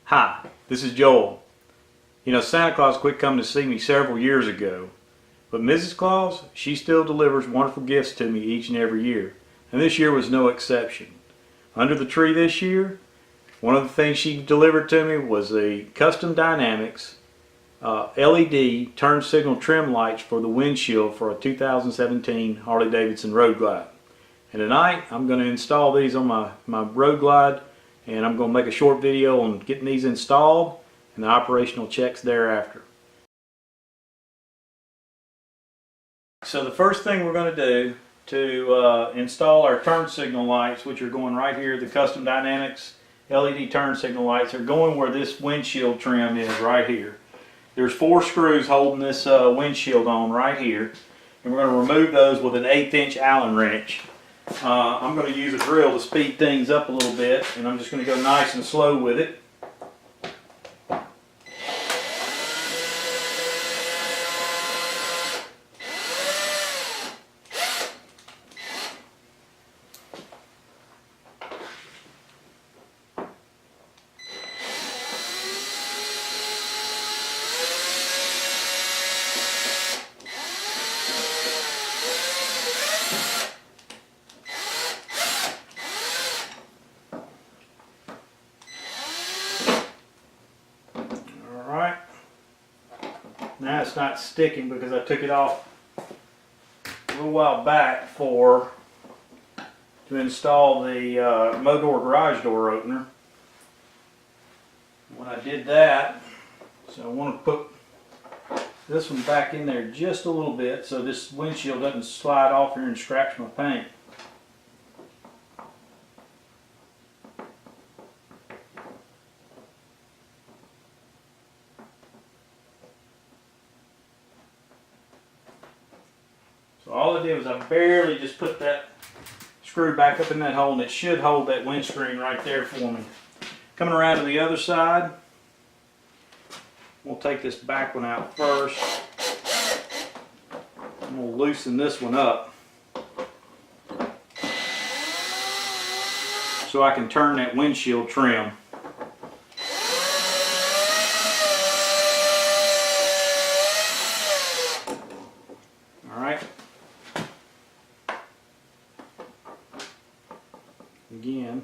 Hi, this is Joel. You know, Santa Claus quit coming to see me several years ago, but Mrs. Claus, she still delivers wonderful gifts to me each and every year, and this year was no exception. Under the tree this year, one of the things she delivered to me was a custom Dynamics LED turn signal trim lights for the windshield for a 2017 Harley Davidson Road Glide. And tonight I'm going to install these on my Road Glide, and I'm going to make a short video on getting these installed and the operational checks thereafter. So the first thing we're going to do to install our turn signal lights, which are going right here, the custom Dynamics LED turn signal lights, are going where this windshield trim is right here. There's 4 screws holding this windshield on right here, and we're going to remove those with an 1/8 inch Allen wrench. I'm going to use a drill to speed things up a little bit, and I'm just going to go nice and slow with it. Now it's not sticking because I took it off a little while back to install the Modor garage door opener. When I did that, so I want to put this one back in there just a little bit so this windshield doesn't slide off here and scratch my paint. So all I did was I barely just put that screw back up in that hole, and it should hold that windscreen right there for me. Coming around to the other side, we'll take this back one out first. I'm going to loosen this one up so I can turn that windshield trim. Again,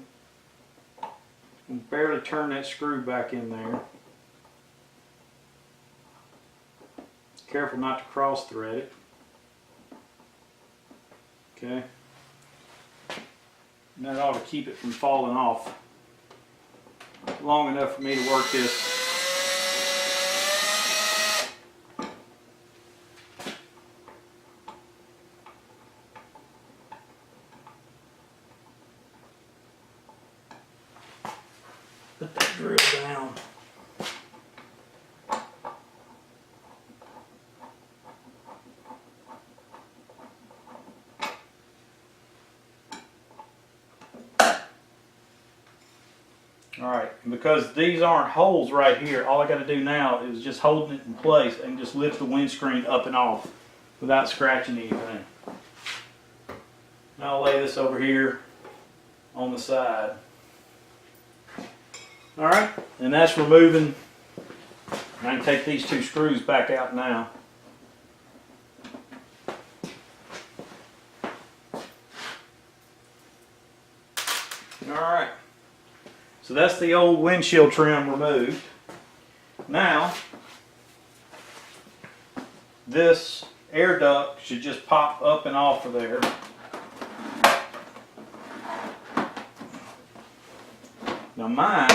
I'm barely turn that screw back in there. Careful not to cross thread it. Okay. And that ought to keep it from falling off long enough for me to work this. Put that drill down. Alright, and because these aren't holes right here, all I got to do now is just hold it in place and just lift the windscreen up and off without scratching anything. Now I'll lay this over here on the side. Alright, and that's removing. I can take these 2 screws back out now. Alright, so that's the old windshield trim removed. Now, this air duct should just pop up and off of there. Now mine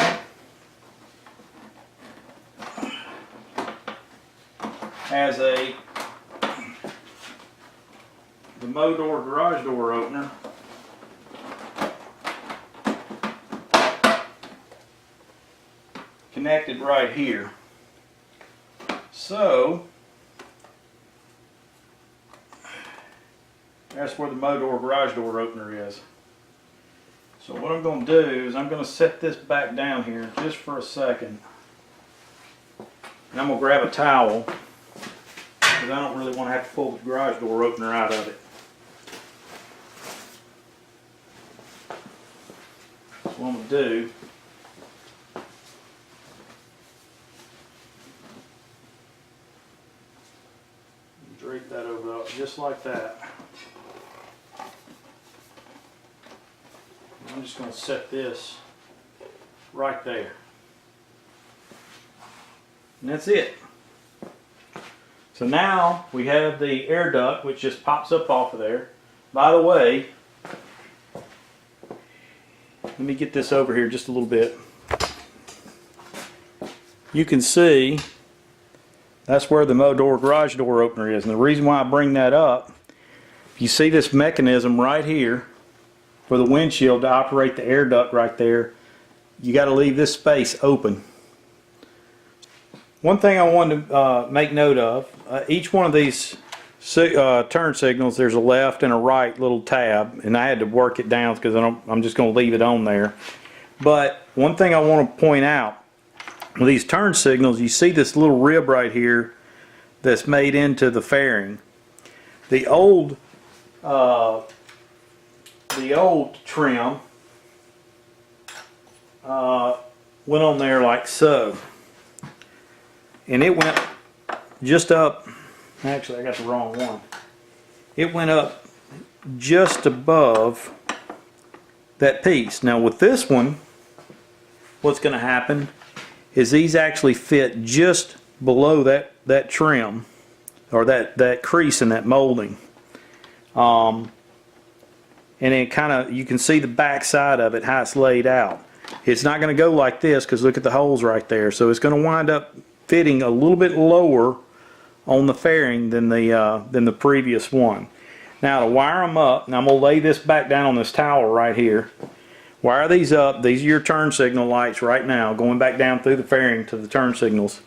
has the Modor garage door opener connected right here. So that's where the Modor garage door opener is. So what I'm going to do is I'm going to set this back down here just for a second. And I'm going to grab a towel because I don't really want to have to pull the garage door opener out of it. So what I'm going to do scrape that over just like that. I'm just going to set this right there. And that's it. So now we have the air duct, which just pops up off of there. By the way, let me get this over here just a little bit. You can see that's where the motor garage door opener is. And the reason why I bring that up, you see this mechanism right here for the windshield to operate the air duct right there. You got to leave this space open. One thing I wanted to make note of, each one of these turn signals, there's a left and a right little tab, and I had to work it down because I'm just going to leave it on there. But one thing I want to point out, with these turn signals, you see this little rib right here that's made into the fairing. The old trim went on there like so, and it went just up. Actually, I got the wrong one. It went up just above that piece. Now with this one, what's going to happen is these actually fit just below that trim, or that crease in that molding. And it kind of, you can see the back side of it, how it's laid out. It's not going to go like this because look at the holes right there. So it's going to wind up fitting a little bit lower on the fairing than the previous one. Now to wire them up, now I'm going to lay this back down on this towel right here. Wire these up. These are your turn signal lights right now, going back down through the fairing to the turn signals.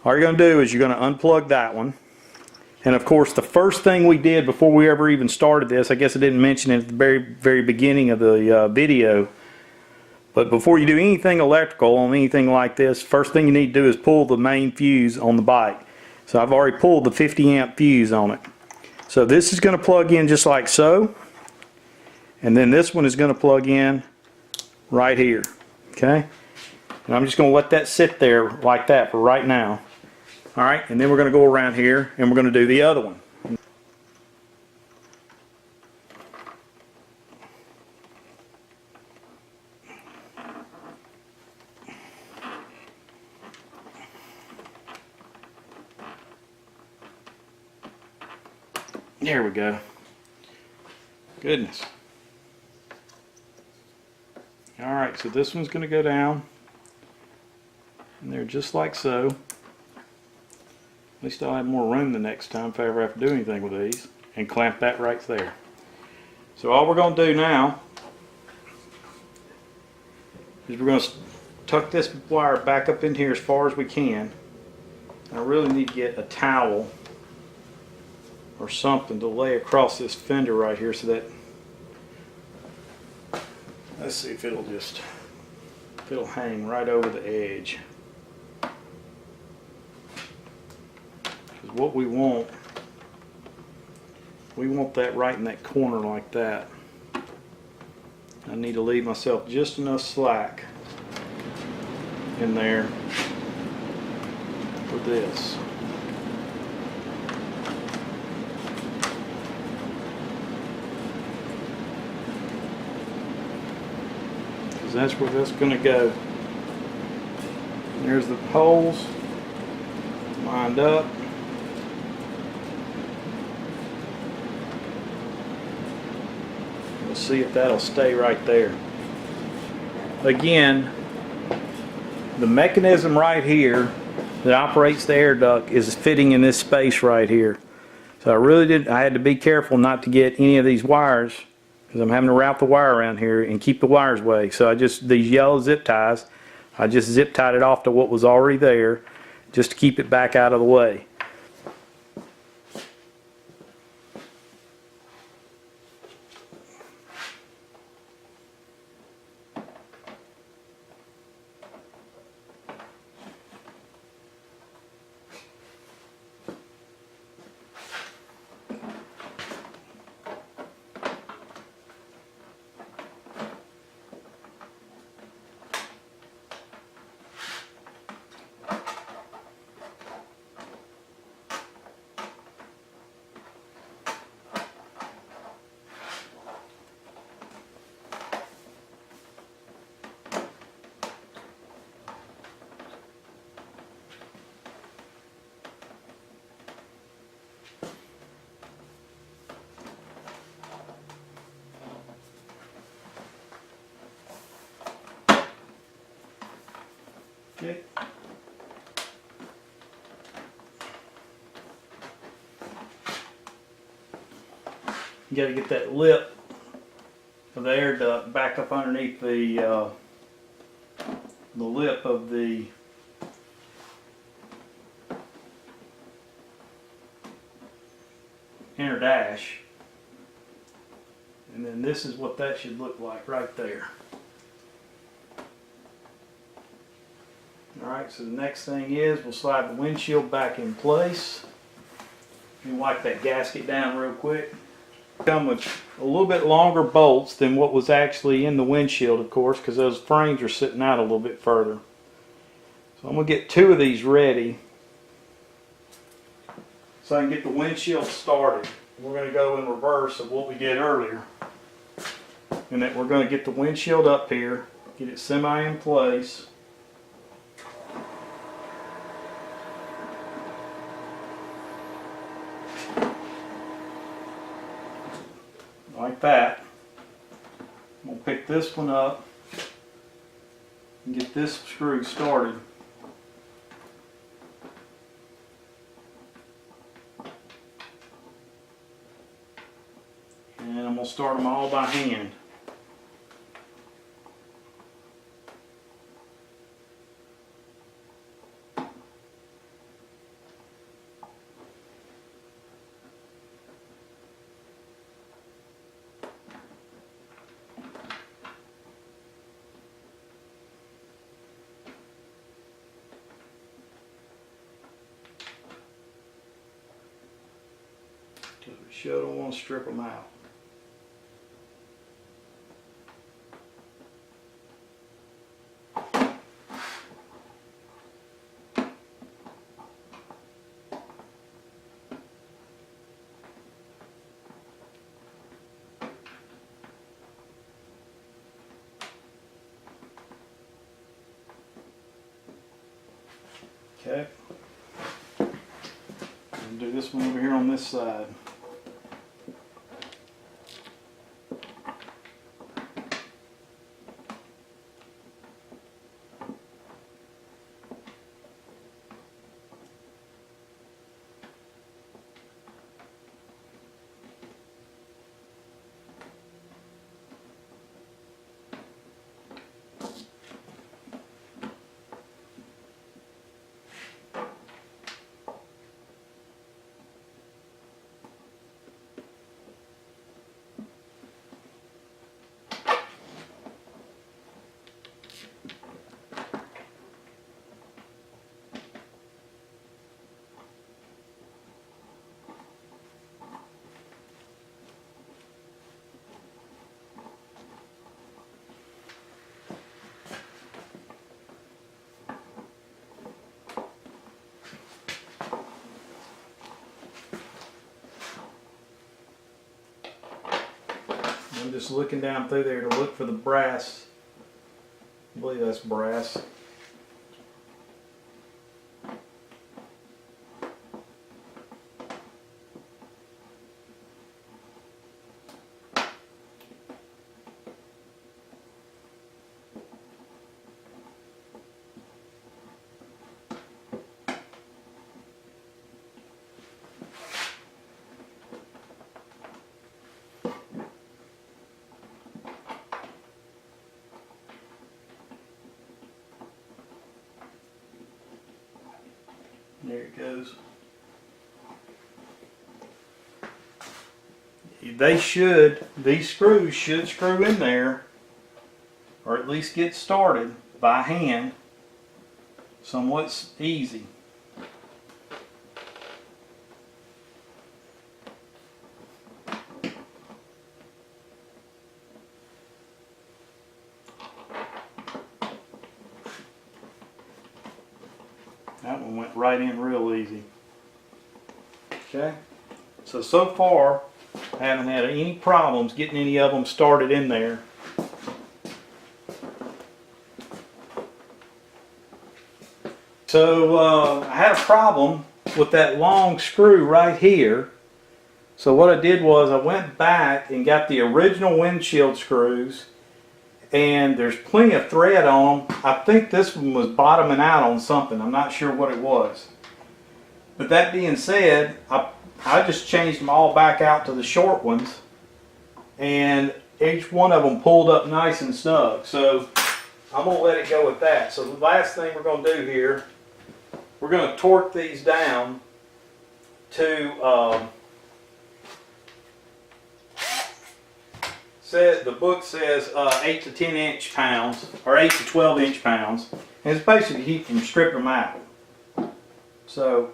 All you're going to do is you're going to unplug that one. And of course, the first thing we did before we ever even started this, I guess I didn't mention it at the very beginning of the video, but before you do anything electrical on anything like this, first thing you need to do is pull the main fuse on the bike. So I've already pulled the 50 amp fuse on it. So this is going to plug in just like so, and then this one is going to plug in right here. Okay, and I'm just going to let that sit there like that for right now. Alright, and then we're going to go around here and we're going to do the other one. There we go. Goodness. Alright, so this one's going to go down and they're just like so. At least I'll have more room the next time if I ever have to do anything with these, and clamp that right there. So all we're going to do now is we're going to tuck this wire back up in here as far as we can. I really need to get a towel or something to lay across this fender right here so that, let's see if it'll hang right over the edge. What we want that right in that corner like that. I need to leave myself just enough slack in there for this. Because that's where that's going to go. And there's the holes lined up. We'll see if that'll stay right there. Again, the mechanism right here that operates the air duct is fitting in this space right here. So I had to be careful not to get any of these wires, because I'm having to wrap the wire around here and keep the wires away. So these yellow zip ties, I just zip tied it off to what was already there just to keep it back out of the way. Okay. You got to get that lip of the air duct back up underneath the lip of the inner dash, and then this is what that should look like right there. Alright, so the next thing is we'll slide the windshield back in place and wipe that gasket down real quick. Come with a little bit longer bolts than what was actually in the windshield, of course, because those frames are sitting out a little bit further. So I'm going to get 2 of these ready so I can get the windshield started. We're going to go in reverse of what we did earlier. And that we're going to get the windshield up here, get it semi in place. Like that. I'm going to pick this one up and get this screw started. And I'm going to start them all by hand. Because we sure don't want to strip them out. Okay. I'll do this one over here on this side. I'm just looking down through there to look for the brass. I believe that's brass. There it goes. These screws should screw in there, or at least get started by hand somewhat easy. That one went right in real easy. Okay, so far I haven't had any problems getting any of them started in there. So I had a problem with that long screw right here. So what I did was I went back and got the original windshield screws and there's plenty of thread on them. I think this one was bottoming out on something. I'm not sure what it was. But that being said, I just changed them all back out to the short ones, and each one of them pulled up nice and snug. So I'm going to let it go with that. So the last thing we're going to do here, we're going to torque these down to the book says 8 to 10 inch pounds, or 8 to 12 inch pounds, and it's basically heat from stripping them out. So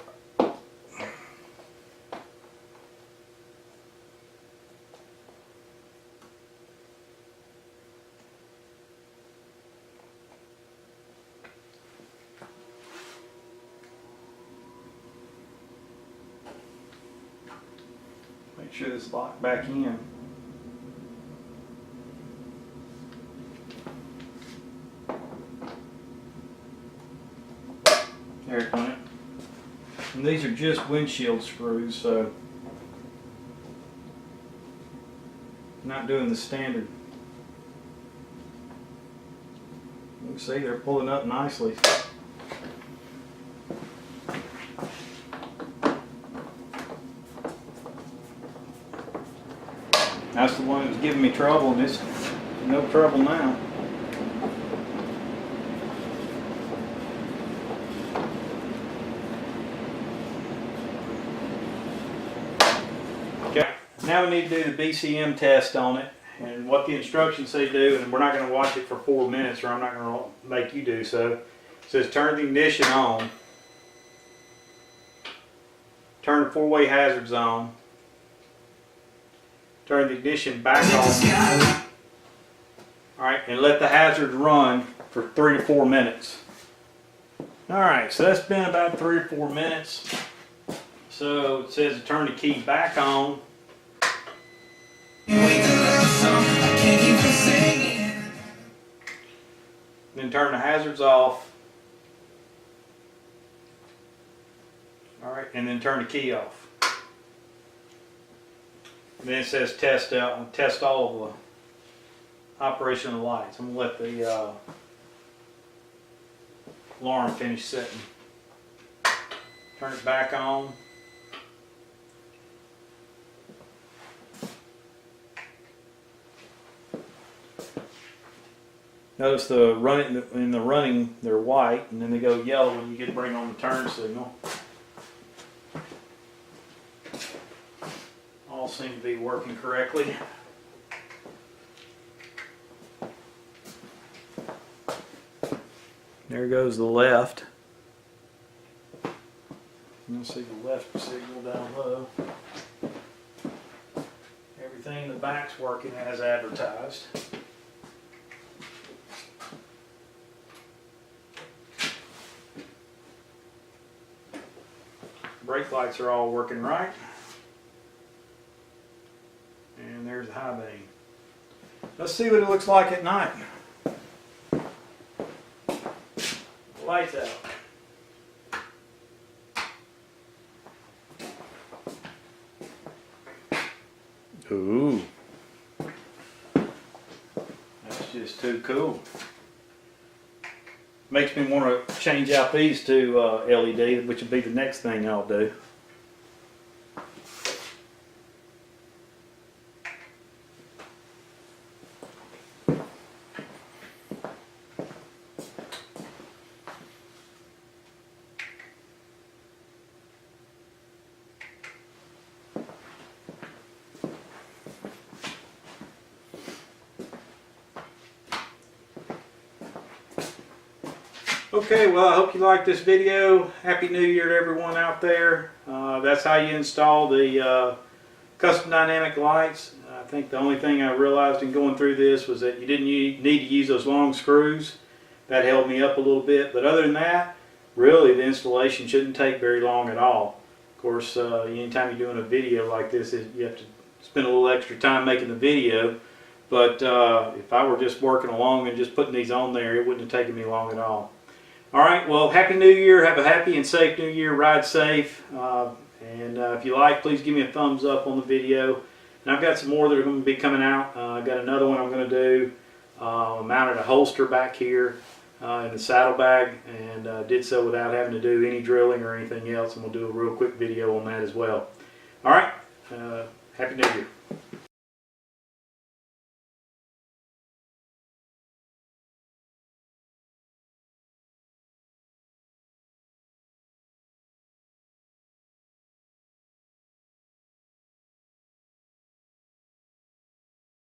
make sure this locked back in. There it went. And these are just windshield screws, so not doing the standard. You can see they're pulling up nicely. That's the one that was giving me trouble, and it's no trouble now. Okay, now we need to do the BCM test on it, and what the instructions say do, and we're not going to watch it for 4 minutes, or I'm not going to make you do so. It says turn the ignition on, turn the four-way hazards on, turn the ignition back on, alright, and let the hazards run for 3 to 4 minutes. Alright, so that's been about 3 or 4 minutes. So it says to turn the key back on. Then turn the hazards off. Alright, and then turn the key off. And then it says test all of the operation of the lights. I'm going to let the alarm finish setting. Turn it back on. Notice in the running they're white, and then they go yellow when you get to bring on the turn signal. All seem to be working correctly. There goes the left. You'll see the left signal down low. Everything in the back's working as advertised. Brake lights are all working right. And there's the high beam. Let's see what it looks like at night. Lights out. Ooh. That's just too cool. Makes me want to change out these to LED, which would be the next thing I'll do. Okay, well, I hope you liked this video. Happy New Year to everyone out there. That's how you install the custom dynamic lights. I think the only thing I realized in going through this was that you didn't need to use those long screws. That held me up a little bit, but other than that, really the installation shouldn't take very long at all. Of course, anytime you're doing a video like this, you have to spend a little extra time making the video. But if I were just working along and just putting these on there, it wouldn't have taken me long at all. Alright, well, Happy New Year. Have a happy and safe New Year. Ride safe. And if you like, please give me a thumbs up on the video. And I've got some more that are going to be coming out. I've got another one I'm going to do Mounted a holster back here in the saddlebag, and did so without having to do any drilling or anything else, and we'll do a real quick video on that as well. Alright, Happy New Year.